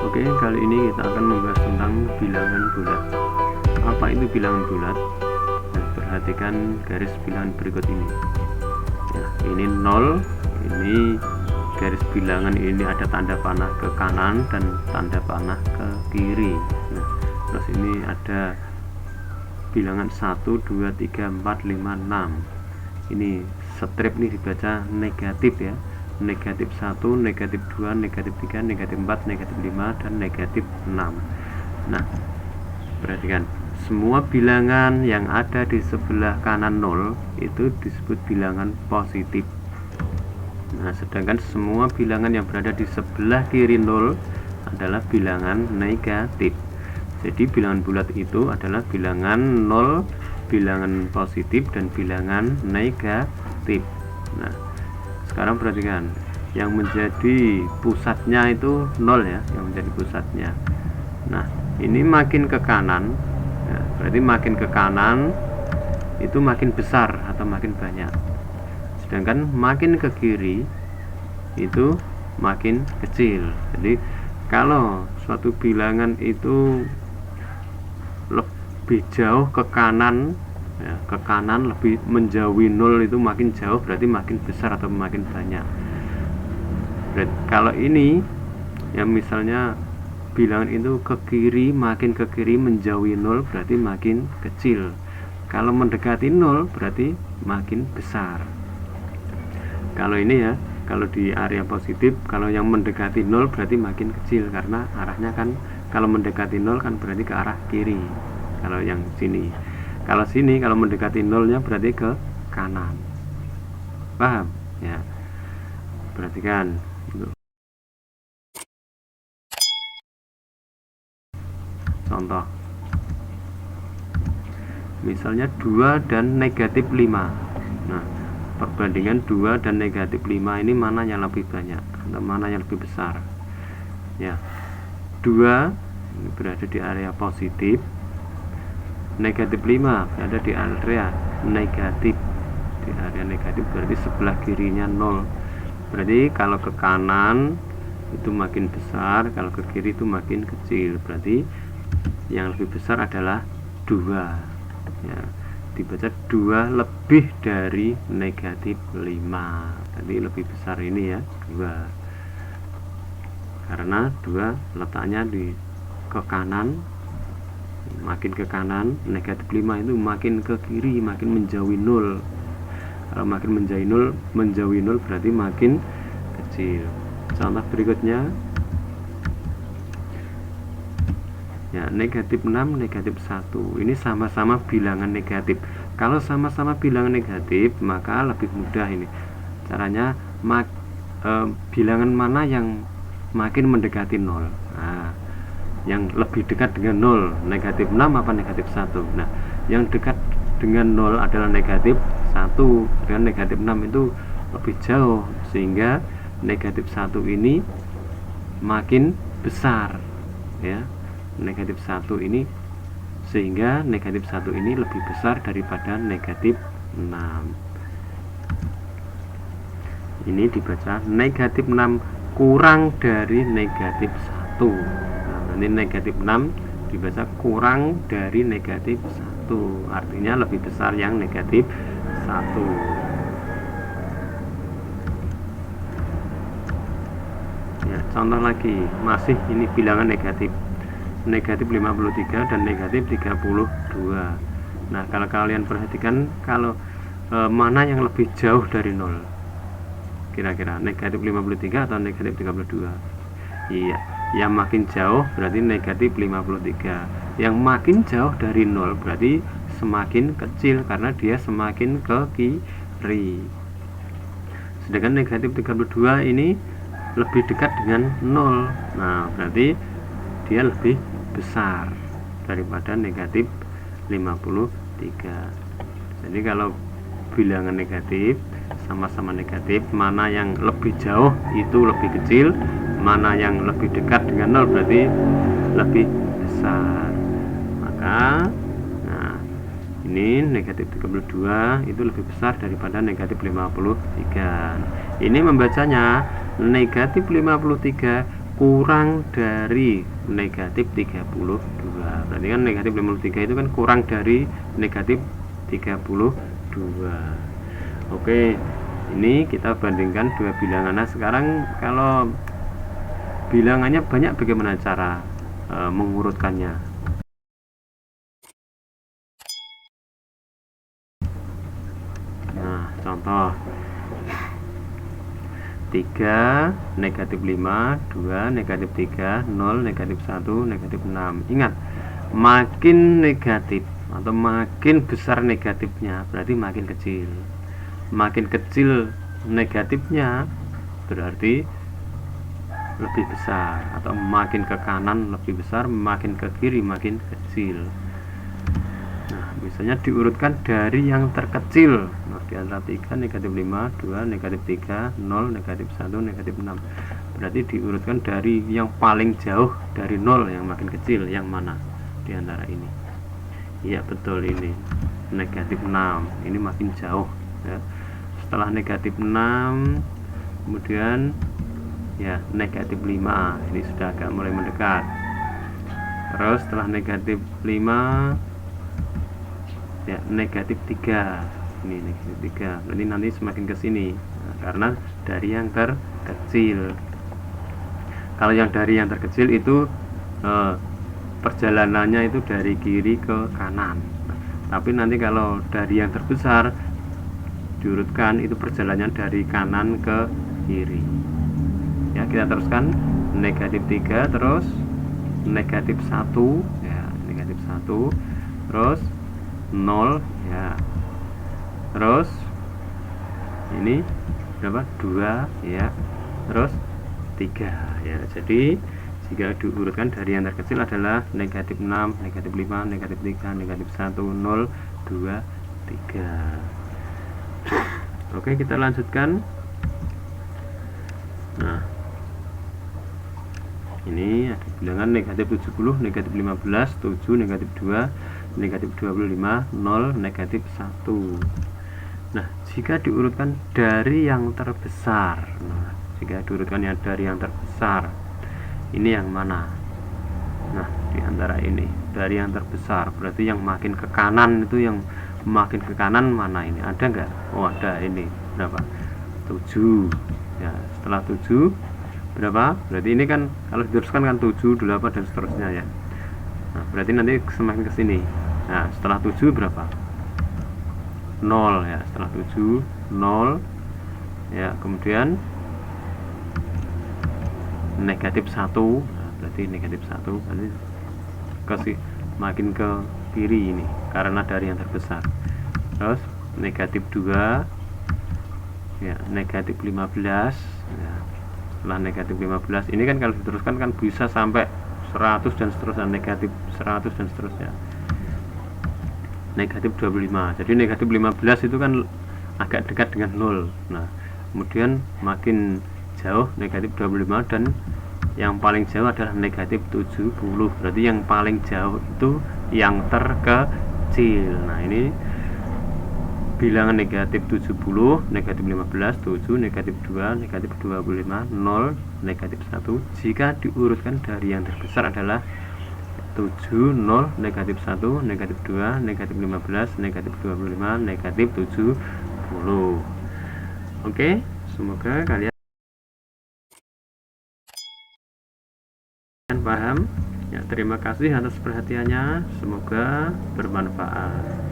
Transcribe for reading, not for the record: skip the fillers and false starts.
Oke, kali ini kita akan membahas tentang bilangan bulat. Apa itu bilangan bulat? Nah, perhatikan garis bilangan berikut ini. Ya, ini 0, ini garis bilangan ini ada tanda panah ke kanan dan tanda panah ke kiri. Nah, terus ini ada bilangan 1, 2, 3, 4, 5, 6. Ini strip ini dibaca negatif ya. Negatif 1, negatif 2, negatif 3, negatif 4, negatif 5, dan negatif 6. Nah, perhatikan, semua bilangan yang ada di sebelah kanan 0 itu disebut bilangan positif. Nah, sedangkan semua bilangan yang berada di sebelah kiri 0 adalah bilangan negatif. Jadi bilangan bulat itu adalah bilangan 0, bilangan positif, dan bilangan negatif. Nah, sekarang perhatikan, yang menjadi pusatnya itu 0 ya, yang menjadi pusatnya. Nah, ini makin ke kanan ya, berarti makin ke kanan itu makin besar atau makin banyak, sedangkan makin ke kiri itu makin kecil. Jadi kalau suatu bilangan itu lebih jauh ke kanan ya, ke kanan lebih menjauhi 0 itu makin jauh, berarti makin besar atau makin banyak. Kalau ini ya, misalnya bilangan itu ke kiri, makin ke kiri menjauhi 0 berarti makin kecil. Kalau mendekati 0 berarti makin besar. Kalau ini ya, kalau di area positif, kalau yang mendekati 0 berarti makin kecil, karena arahnya kan kalau mendekati 0 kan berarti ke arah kiri. Kalau yang sini, kalau sini kalau mendekati 0-nya berarti ke kanan. Paham ya? Perhatikan itu. Contoh, misalnya 2 dan negatif 5. Nah, perbandingan 2 dan negatif 5 ini mana yang lebih banyak atau mana yang lebih besar ya. 2 ini berada di area positif, negatif 5 berada di area negatif. Di area negatif berarti sebelah kirinya 0. Berarti kalau ke kanan itu makin besar, kalau ke kiri itu makin kecil. Berarti yang lebih besar adalah 2 ya, dibaca 2 lebih dari negatif 5. Jadi lebih besar ini ya, 2, karena 2 letaknya di ke kanan, makin ke kanan. Negatif 5 itu makin ke kiri, makin menjauhi 0. Kalau makin menjauhi 0 berarti makin kecil. Contoh berikutnya ya, negatif 6, negatif 1. Ini sama-sama bilangan negatif. Kalau sama-sama bilangan negatif maka lebih mudah ini caranya. Bilangan mana yang makin mendekati 0? Nah, yang lebih dekat dengan 0, negatif 6 apa negatif 1? Nah, yang dekat dengan 0 adalah negatif 1, dengan negatif 6 itu lebih jauh, sehingga negatif 1 ini makin besar ya. Negatif 1 ini, sehingga negatif 1 ini lebih besar daripada negatif 6. Ini dibaca negatif 6 kurang dari negatif 1. Nah, nanti negatif 6 dibaca kurang dari negatif 1, artinya lebih besar yang negatif 1. Ya, contoh lagi, masih ini bilangan negatif. Negatif 53 dan negatif 32. Nah, kalau kalian perhatikan, kalau mana yang lebih jauh dari 0? Kira-kira negatif 53 atau negatif 32? Iya, yang makin jauh berarti negatif 53. Yang makin jauh dari 0 berarti semakin kecil, karena dia semakin ke kiri. Sedangkan negatif 32 ini lebih dekat dengan 0. Nah, berarti dia lebih besar daripada negatif 53. Jadi kalau bilangan negatif sama-sama negatif, mana yang lebih jauh itu lebih kecil, mana yang lebih dekat dengan 0 berarti lebih besar. Maka nah, ini negatif 32 itu lebih besar daripada negatif 53. Ini membacanya negatif 53 kurang dari negatif 32. Berarti kan negatif 53 itu kan kurang dari negatif 32. Oke, ini kita bandingkan dua bilangan. Nah sekarang kalau bilangannya banyak, bagaimana cara mengurutkannya? Nah contoh 3 negatif 5, 2 negatif 3, 0 negatif 1, negatif 6. Ingat, makin negatif atau makin besar negatifnya berarti makin kecil. Makin kecil negatifnya berarti lebih besar, atau makin ke kanan lebih besar, makin ke kiri makin kecil. Nah, biasanya diurutkan dari yang terkecil. Nah, di antara 3 negatif 5, 2 negatif 3, 0 negatif 1, negatif 6. Berarti diurutkan dari yang paling jauh dari 0 yang makin kecil, yang mana di antara ini? Iya, betul, ini negatif 6. Ini makin jauh ya. Setelah negatif 6 kemudian ya negatif 5. Ini sudah agak mulai mendekat. Terus setelah negatif 5 ya negatif 3. Ini negatif 3. Berarti nanti semakin ke sini. Nah, karena dari yang terkecil. Kalau yang dari yang terkecil itu perjalanannya itu dari kiri ke kanan. Tapi nanti kalau dari yang terbesar diurutkan itu perjalanannya dari kanan ke kiri. Ya, kita teruskan negatif 3, terus negatif 1 ya, negatif 1, terus 0 ya, terus ini berapa? 2 ya, terus 3 ya. Jadi jika diurutkan dari yang terkecil adalah negatif 6, negatif 5, negatif 3, negatif 1, 0, 2, 3. Oke, kita lanjutkan. Nah, ini ada bilangan negatif 70, negatif 15, 7, negatif 2, negatif 25, 0, negatif 1. Nah, jika diurutkan dari yang terbesar, nah, jika diurutkan dari yang terbesar, ini yang mana? Nah, di antara ini dari yang terbesar, berarti yang makin ke kanan itu, yang makin ke kanan mana ini? Ada nggak? Oh, ada. Ini berapa? 7 ya. Setelah 7 berapa? Berarti ini kan kalau diteruskan kan 7, 8 dan seterusnya ya. Nah, berarti nanti semakin ke sini. Nah, setelah 7 berapa? 0 ya. Setelah 7 0 ya. Kemudian negatif 1. Nah, berarti negatif 1 berarti kasih makin ke kiri ini karena dari yang terbesar. Terus negatif 2 ya, negatif 15 ya. Setelah negatif 15 ini kan kalau diteruskan kan bisa sampai 100 dan seterusnya, negatif 100 dan seterusnya. Negatif 25. Jadi negatif 15 itu kan agak dekat dengan 0. Nah, kemudian makin jauh negatif 25 dan yang paling jauh adalah negatif 70. Berarti yang paling jauh itu yang terkecil. Nah, ini bilangan negatif 70, negatif 15, 7, negatif 2, negatif 25, 0, negatif 1. Jika diurutkan dari yang terbesar adalah 7, 0, negatif 1, negatif 2, negatif 15, negatif 25, negatif 70. Oke, semoga kalian paham ya. Terima kasih atas perhatiannya, semoga bermanfaat.